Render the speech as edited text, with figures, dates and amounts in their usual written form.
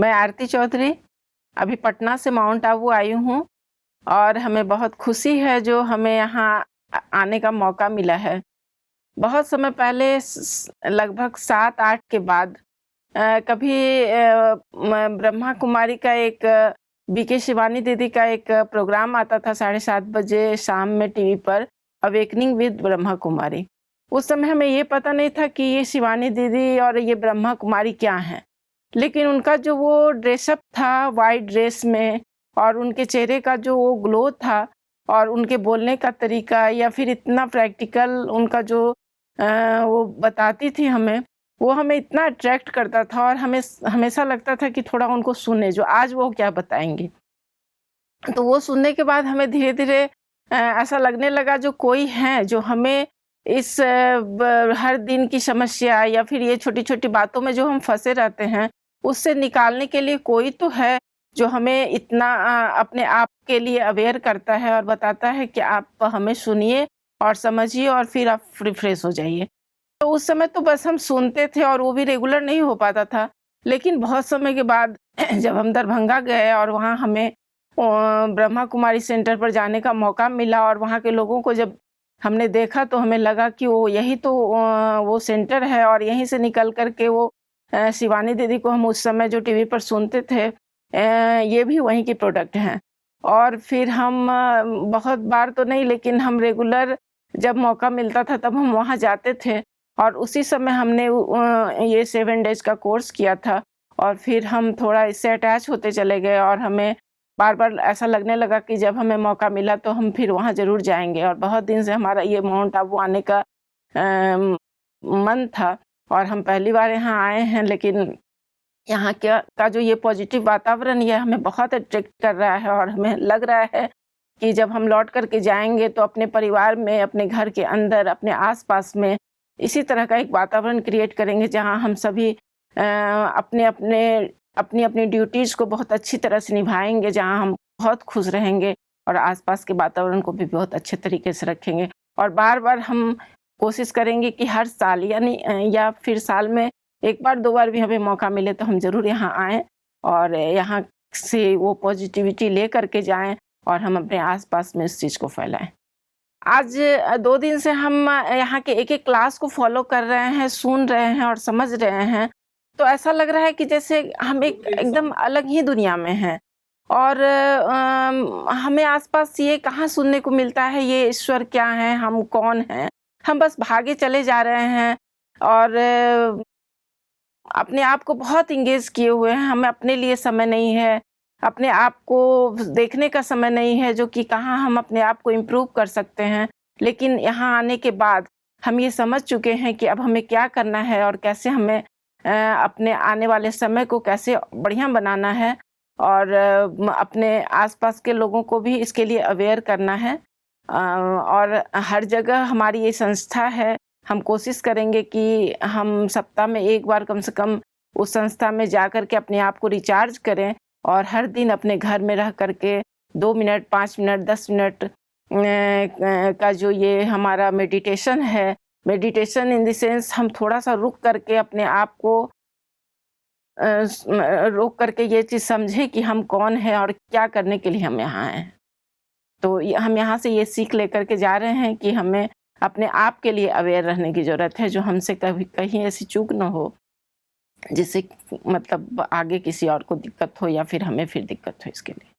मैं आरती चौधरी अभी पटना से माउंट आबू आई हूँ और हमें बहुत खुशी है जो हमें यहाँ आने का मौका मिला है। बहुत समय पहले लगभग 7-8 के बाद कभी ब्रह्मा कुमारी का एक बीके शिवानी दीदी का एक प्रोग्राम आता था 7:30 बजे शाम में टीवी पर, अवेकनिंग विद ब्रह्मा कुमारी। उस समय हमें ये पता नहीं था कि ये शिवानी दीदी और ये ब्रह्मा कुमारी क्या हैं। लेकिन उनका जो वो ड्रेसअप था वाइट ड्रेस में और उनके चेहरे का जो वो ग्लो था और उनके बोलने का तरीका या फिर इतना प्रैक्टिकल उनका जो वो बताती थी हमें, वो हमें इतना अट्रैक्ट करता था और हमें हमेशा लगता था कि थोड़ा उनको सुने जो आज वो क्या बताएँगी। तो वो सुनने के बाद हमें धीरे-धीरे ऐसा लगने लगा जो कोई है जो हमें इस हर दिन की समस्या या फिर ये छोटी-छोटी बातों में जो हम फँसे रहते हैं, उससे निकालने के लिए कोई तो है जो हमें इतना अपने आप के लिए अवेयर करता है और बताता है कि आप हमें सुनिए और समझिए और फिर आप रिफ्रेश हो जाइए। तो उस समय तो बस हम सुनते थे और वो भी रेगुलर नहीं हो पाता था। लेकिन बहुत समय के बाद जब हम दरभंगा गए और वहाँ हमें ब्रह्मा कुमारी सेंटर पर जाने का मौका मिला और वहाँ के लोगों को जब हमने देखा तो हमें लगा कि वो यही तो वो सेंटर है और यहीं से निकल कर के वो शिवानी दीदी को हम उस समय जो टीवी पर सुनते थे ये भी वहीं के प्रोडक्ट हैं। और फिर हम बहुत बार तो नहीं लेकिन हम रेगुलर जब मौका मिलता था तब हम वहाँ जाते थे और उसी समय हमने ये 7 डेज़ का कोर्स किया था और फिर हम थोड़ा इससे अटैच होते चले गए और हमें बार-बार ऐसा लगने लगा कि जब हमें मौका मिला तो हम फिर वहाँ ज़रूर जाएँगे और बहुत दिन से हमारा ये माउंट आबू आने का मन था और हम पहली बार यहाँ आए हैं लेकिन यहाँ का जो ये पॉजिटिव वातावरण ये हमें बहुत अट्रैक्ट कर रहा है और हमें लग रहा है कि जब हम लौट कर के जाएँगे तो अपने परिवार में, अपने घर के अंदर, अपने आस-पास में इसी तरह का एक वातावरण क्रिएट करेंगे जहाँ हम सभी अपनी-अपनी ड्यूटीज़ को बहुत अच्छी तरह से निभाएँगे, जहाँ हम बहुत खुश रहेंगे और आस-पास के वातावरण को भी बहुत अच्छे तरीके से रखेंगे। और बार-बार हम कोशिश करेंगे कि हर साल यानी या फिर साल में 1 बार 2 बार भी हमें मौका मिले तो हम ज़रूर यहाँ आएँ और यहाँ से वो पॉजिटिविटी ले कर के जाएँ और हम अपने आस-पास में इस चीज़ को फैलाएँ। आज 2 दिन से हम यहाँ के एक-एक क्लास को फ़ॉलो कर रहे हैं, सुन रहे हैं और समझ रहे हैं। तो ऐसा लग रहा है कि जैसे हम एक एकदम अलग ही दुनिया में हैं और हमें आस-पास ये कहाँ सुनने को मिलता है ये ईश्वर क्या है, हम कौन हैं? हम बस भागे चले जा रहे हैं और अपने आप को बहुत एंगेज किए हुए हैं, हमें अपने लिए समय नहीं है, अपने आप को देखने का समय नहीं है जो कि कहाँ हम अपने आप को इम्प्रूव कर सकते हैं। लेकिन यहाँ आने के बाद हम ये समझ चुके हैं कि अब हमें क्या करना है और कैसे हमें अपने आने वाले समय को कैसे बढ़िया बनाना है और अपने आस-पास के लोगों को भी इसके लिए अवेयर करना है। और हर जगह हमारी ये संस्था है, हम कोशिश करेंगे कि हम सप्ताह में 1 बार कम से कम उस संस्था में जाकर के अपने आप को रिचार्ज करें और हर दिन अपने घर में रह कर के 2 मिनट, 5 मिनट, 10 मिनट का जो ये हमारा मेडिटेशन है, मेडिटेशन इन द सेंस हम थोड़ा-सा रुक करके अपने आप को रोक करके ये चीज़ समझें कि हम कौन हैं और क्या करने के लिए हम यहाँ आए हैं। तो हम यहाँ से ये सीख लेकर के जा रहे हैं कि हमें अपने आप के लिए अवेयर रहने की ज़रूरत है, जो हमसे कभी कहीं ऐसी चूक ना हो, जिससे मतलब आगे किसी और को दिक्कत हो या फिर हमें फिर दिक्कत हो इसके लिए।